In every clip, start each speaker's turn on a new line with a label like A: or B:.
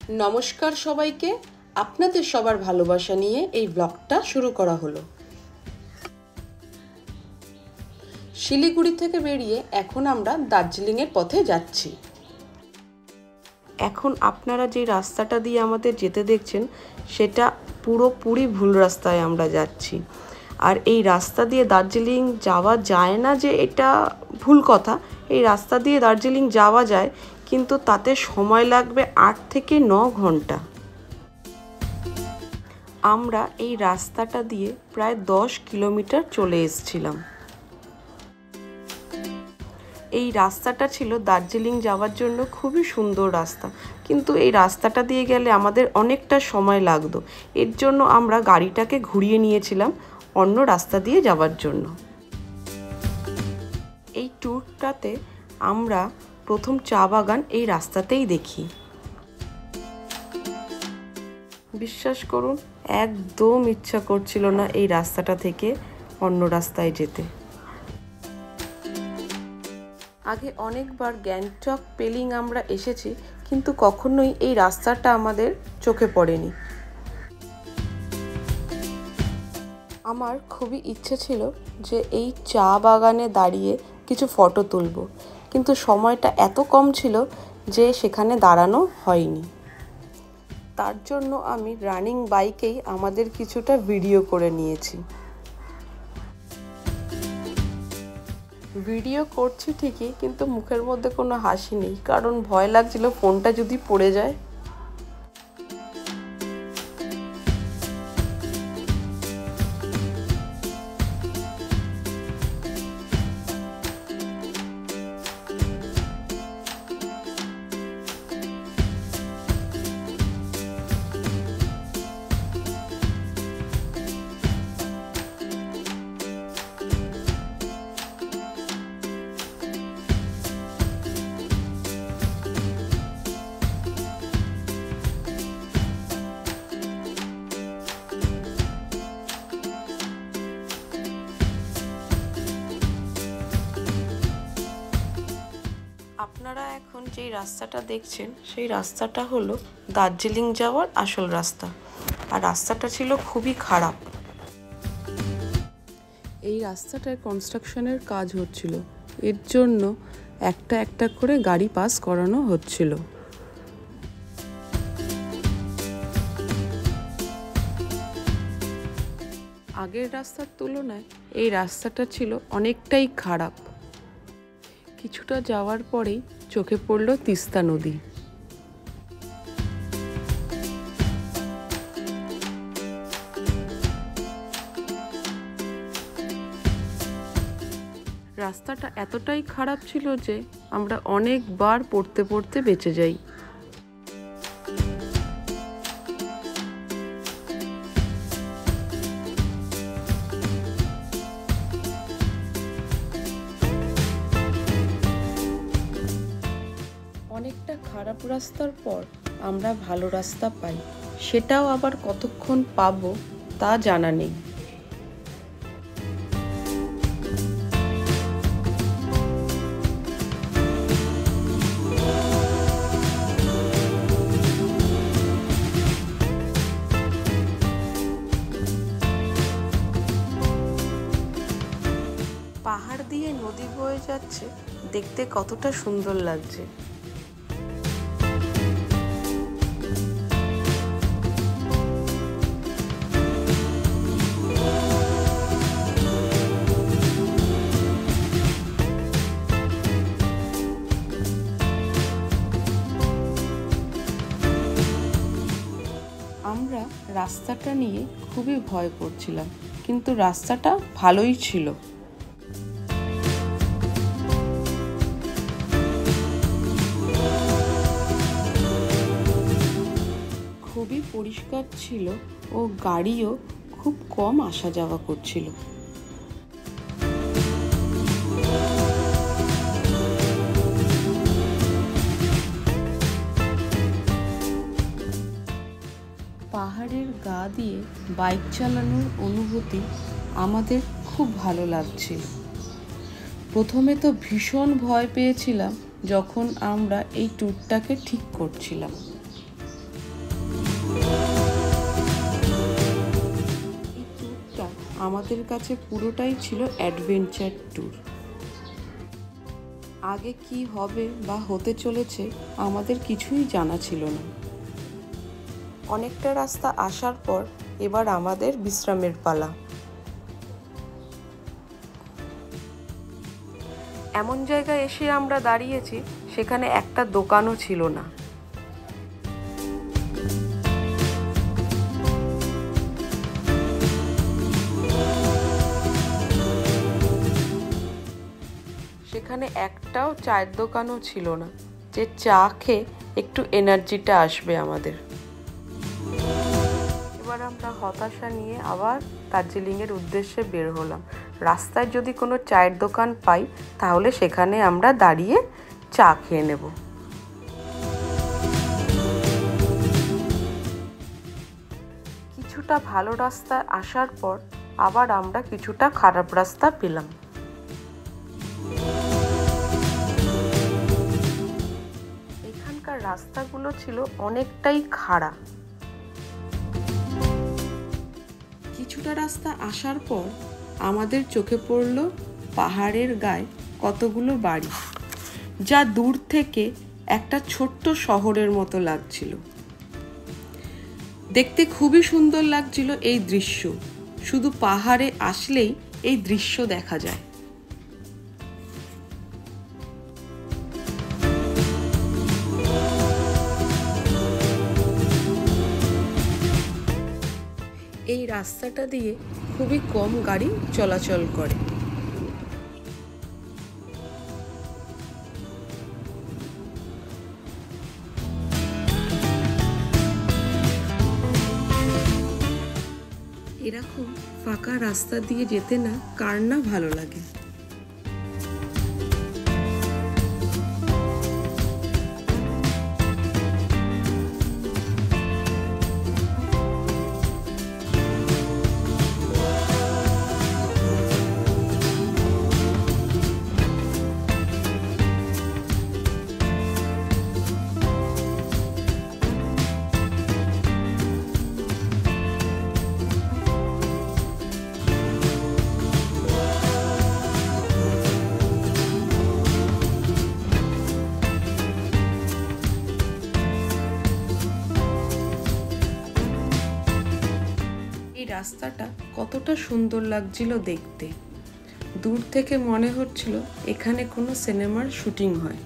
A: নমস্কার সবাইকে, আপনাদের সবার ভালোবাসা নিয়ে এই ব্লগটা শুরু করা হলো। শিলিগুড়ি থেকে বেরিয়ে এখন আমরা দার্জিলিংয়ের পথে যাচ্ছি। এখন আপনারা যে রাস্তাটা দিয়ে আমাদের যেতে দেখছেন সেটা পুরোপুরি ভুল রাস্তায় আমরা যাচ্ছি। আর এই রাস্তা দিয়ে দার্জিলিং যাওয়া যায় না যে এটা ভুল কথা, এই রাস্তা দিয়ে দার্জিলিং যাওয়া যায়, কিন্তু তাতে সময় লাগবে 8 থেকে 9 ঘন্টা। আমরা এই রাস্তাটা দিয়ে প্রায় 10 কিলোমিটার চলে এসেছিলাম। এই রাস্তাটা ছিল দার্জিলিং যাওয়ার জন্য খুবই সুন্দর রাস্তা, কিন্তু এই রাস্তাটা দিয়ে গেলে আমাদের অনেকটা সময় লাগতো। এর জন্য আমরা গাড়িটাকে ঘুরিয়ে নিয়েছিলাম অন্য রাস্তা দিয়ে যাওয়ার জন্য। এই ট্যুরটাতে আমরা প্রথম চা বাগান এই রাস্তাতেই দেখি। বিশ্বাস করুন, একদম ইচ্ছা করছিল না এই রাস্তাটা থেকে অন্য রাস্তায় যেতে। আগে অনেকবার গ্যাংটক পেলিং আমরা এসেছি, কিন্তু কখনোই এই রাস্তাটা আমাদের চোখে পড়েনি। আমার খুবই ইচ্ছে ছিল যে এই চা বাগানে দাঁড়িয়ে কিছু ফটো তুলব, কিন্তু সময়টা এত কম ছিল যে সেখানে দাঁড়ানো হয়নি। তার জন্য আমি রানিং বাইকেই আমাদের কিছুটা ভিডিও করে নিয়েছি। ভিডিও করছি ঠিকই, কিন্তু মুখের মধ্যে কোনো হাসি নেই, কারণ ভয় লাগছিল ফোনটা যদি পড়ে যায়। আপনারা এখন যেই রাস্তাটা দেখছেন সেই রাস্তাটা হলো দার্জিলিং যাওয়ার আসল রাস্তা, আর রাস্তাটা ছিল খুবই খারাপ। এই রাস্তাটায় কনস্ট্রাকশনের কাজ হচ্ছিল, এর জন্য একটা একটা করে গাড়ি পাস করানো হচ্ছিল। আগের রাস্তার তুলনায় এই রাস্তাটা ছিল অনেকটাই খারাপ। কিছুটা যাওয়ার পরেই চোখে পড়ল তিস্তা নদী। রাস্তাটা এতটাই খারাপ ছিল যে আমরা অনেকবার পড়তে পড়তে বেঁচে যাই। অনেকটা খারাপ রাস্তার পর আমরা ভালো রাস্তা পাই, সেটাও আবার কতক্ষণ পাবো তা জানা নেই। পাহাড় দিয়ে নদী বয়ে যাচ্ছে, দেখতে কতটা সুন্দর লাগছে। আমরা রাস্তাটা নিয়ে খুবই ভয় করছিলাম, কিন্তু রাস্তাটা ভালোই ছিল। খুবই পরিষ্কার ছিল ও গাড়িও খুব কম আসা যাওয়া করছিল। পাহাড়ের গা দিয়ে বাইক চালানোর অনুভূতি আমাদের খুব ভালো লাগছিল। প্রথমে তো ভীষণ ভয় পেয়েছিলাম যখন আমরা এই ট্যুরটাকে ঠিক করছিলাম। আমাদের কাছে পুরোটাই ছিল অ্যাডভেঞ্চার ট্যুর। আগে কি হবে বা হতে চলেছে আমাদের কিছুই জানা ছিল না। অনেকটা রাস্তা আসার পর এবার আমাদের বিশ্রামের পালা। এমন জায়গায় এসে আমরা দাঁড়িয়েছি সেখানে একটা দোকানও ছিল না। সেখানে একটাও চায়ের দোকানও ছিল না যে চা খেয়ে একটু এনার্জিটা আসবে আমাদের। এবার আমরা হতাশা নিয়ে আবার দার্জিলিংয়ের উদ্দেশ্যে বের হলাম। রাস্তায় যদি কোনো চায়ের দোকান পাই তাহলে সেখানে আমরা দাঁড়িয়ে চা খেয়ে নেব। কিছুটা ভালো রাস্তা আসার পর আবার আমরা কিছুটা খারাপ রাস্তা পেলাম। এখানকার রাস্তাগুলো ছিল অনেকটাই খাড়া। কিছুটা রাস্তা আসার পর আমাদের চোখে পড়ল পাহাড়ের গায়ে কতগুলো বাড়ি, যা দূর থেকে একটা ছোট্ট শহরের মতো লাগছিল। দেখতে খুবই সুন্দর লাগছিল এই দৃশ্য। শুধু পাহাড়ে আসলেই এই দৃশ্য দেখা যায়। এই রাস্তাটা দিয়ে খুবই কম গাড়ি চলাচল করে। এরকম ফাঁকা রাস্তা দিয়ে যেতে না কার না ভালো লাগে। রাস্তাটা কতটা সুন্দর লাগছিল দেখতে। দূর থেকে মনে হচ্ছিল এখানে কোনো সিনেমার শুটিং হয়।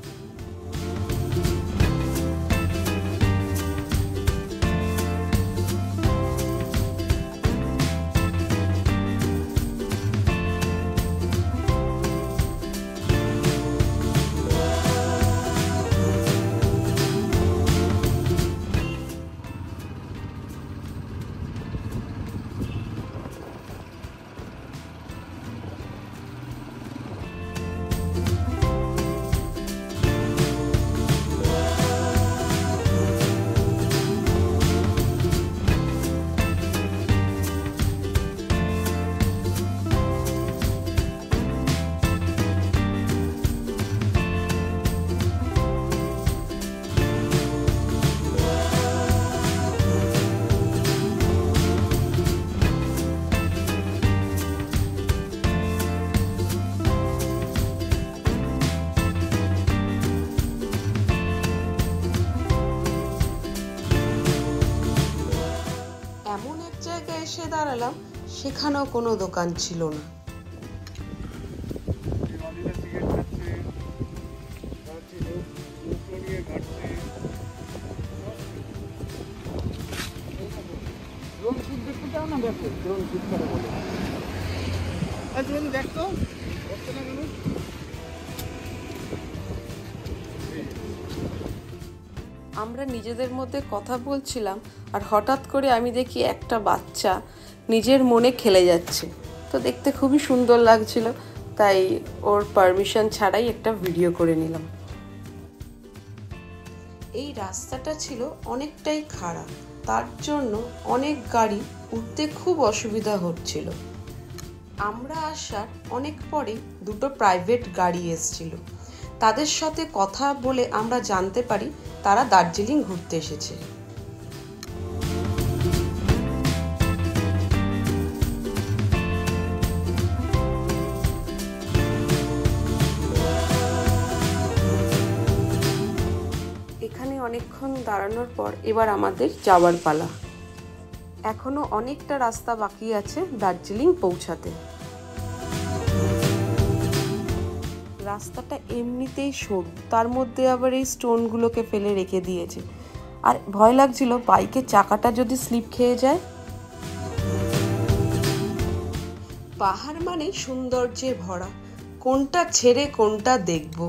A: এসে দাঁড়ালাম, সেখানেও কোনো দোকান ছিল না। আমরা নিজেদের মধ্যে কথা বলছিলাম আর হঠাৎ করে আমি দেখি একটা বাচ্চা নিজের মনে খেলে যাচ্ছে। তো দেখতে খুবই সুন্দর লাগছিল, তাই ওর পারমিশন ছাড়াই একটা ভিডিও করে নিলাম। এই রাস্তাটা ছিল অনেকটাই খারাপ, তার জন্য অনেক গাড়ি উঠতে খুব অসুবিধা হচ্ছিল। আমরা আসার অনেক পরে দুটো প্রাইভেট গাড়ি এসেছিল। তাদের সাথে কথা বলে আমরা জানতে পারি তারা দার্জিলিং ঘুরতে এসেছে। দাঁড়ানোর পর এবার আমাদের যাওয়ার পালা। এখনো অনেকটা রাস্তা বাকি আছে দার্জিলিং পৌঁছাতে। রাস্তাটা এমনিতেই সরু, তার মধ্যে আবার এই স্টোনগুলোকে ফেলে রেখে দিয়েছে, আর ভয় লাগছিল বাইকের চাকাটা যদি স্লিপ খেয়ে যায়। পাহাড় মানে সৌন্দর্যে ভরা, কোনটা ছেড়ে কোনটা দেখব।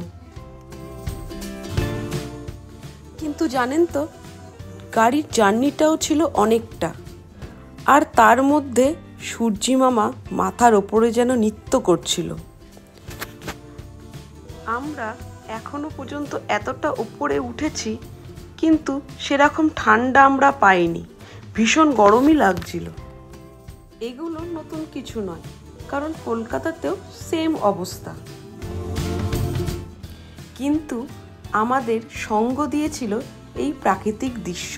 A: কিন্তু জানেন তো, গাড়ির জার্নিটাও ছিল অনেকটা, আর তার মধ্যে সূর্যি মামা মাথার ওপরে যেন নৃত্য করছিল। আমরা এখনো পর্যন্ত এতটা উপরে উঠেছি, কিন্তু সেরকম ঠান্ডা আমরা পাইনি, ভীষণ গরমই লাগছিল। এগুলো নতুন কিছু নয়, কারণ কলকাতাতেও সেম অবস্থা। কিন্তু আমাদের সঙ্গ দিয়েছিল এই প্রাকৃতিক দৃশ্য।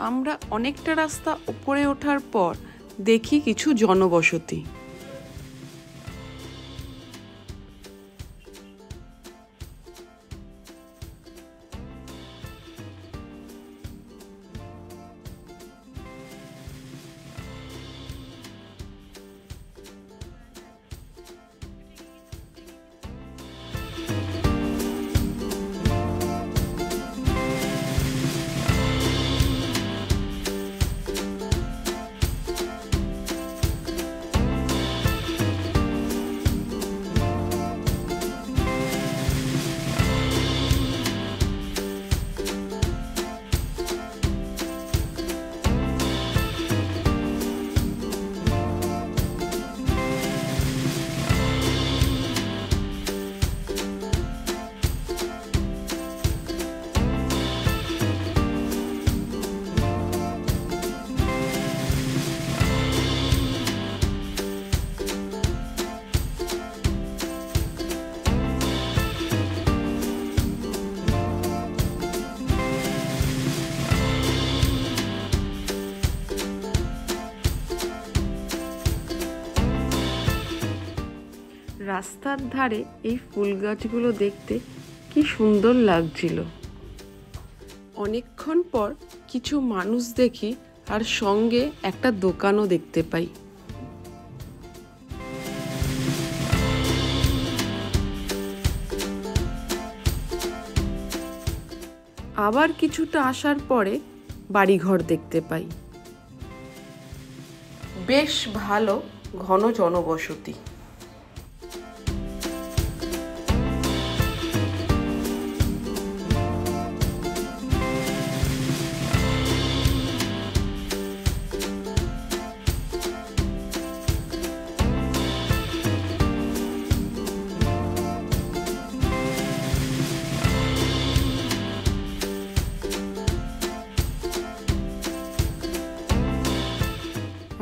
A: আমরা অনেকটা রাস্তা উপরে ওঠার পর দেখি কিছু জনবসতি। রাস্তার ধারে এই ফুল গাছগুলো দেখতে কি সুন্দর লাগছিল। অনেকক্ষণ পর কিছু মানুষ দেখি, আর সঙ্গে একটা দোকানও দেখতে পাই। আবার কিছুটা আসার পরে বাড়িঘর দেখতে পাই। বেশ ভালো ঘন জনবসতি।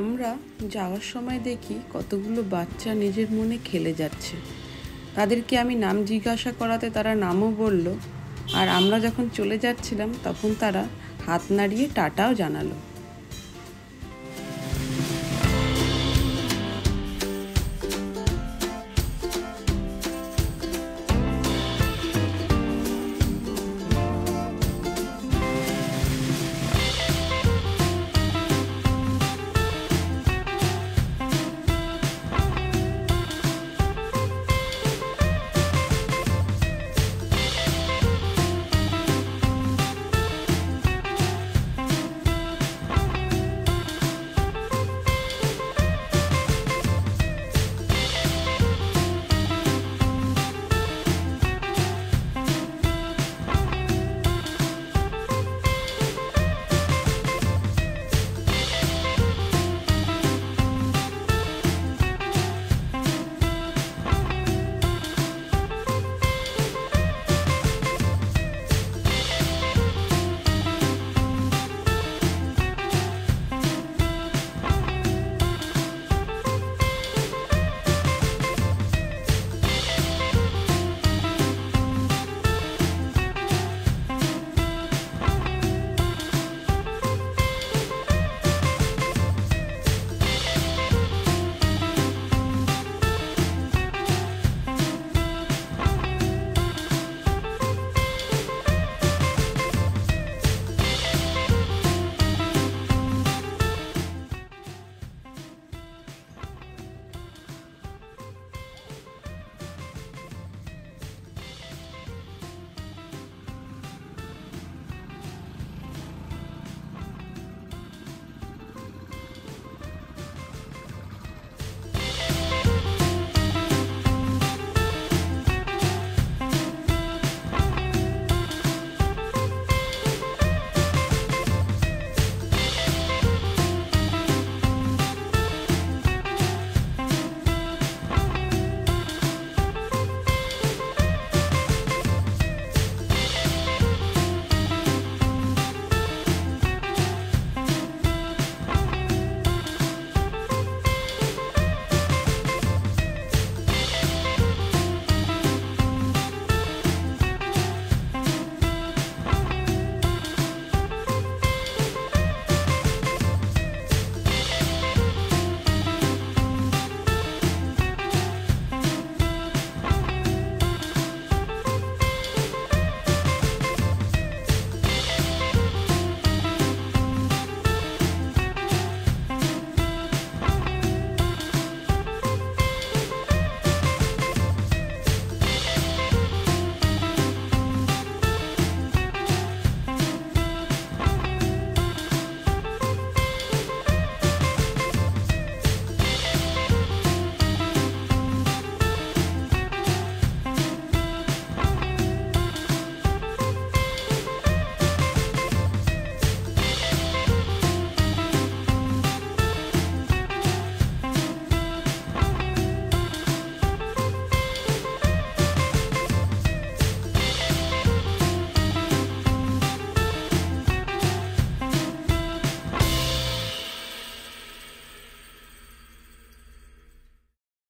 A: আমরা যাওয়ার সময় দেখি কতগুলো বাচ্চা নিজের মনে খেলে যাচ্ছে। তাদেরকে আমি নাম জিজ্ঞাসা করাতে তারা নামও বলল, আর আমরা যখন চলে যাচ্ছিলাম তখন তারা হাত নাড়িয়ে টাটাও জানালো।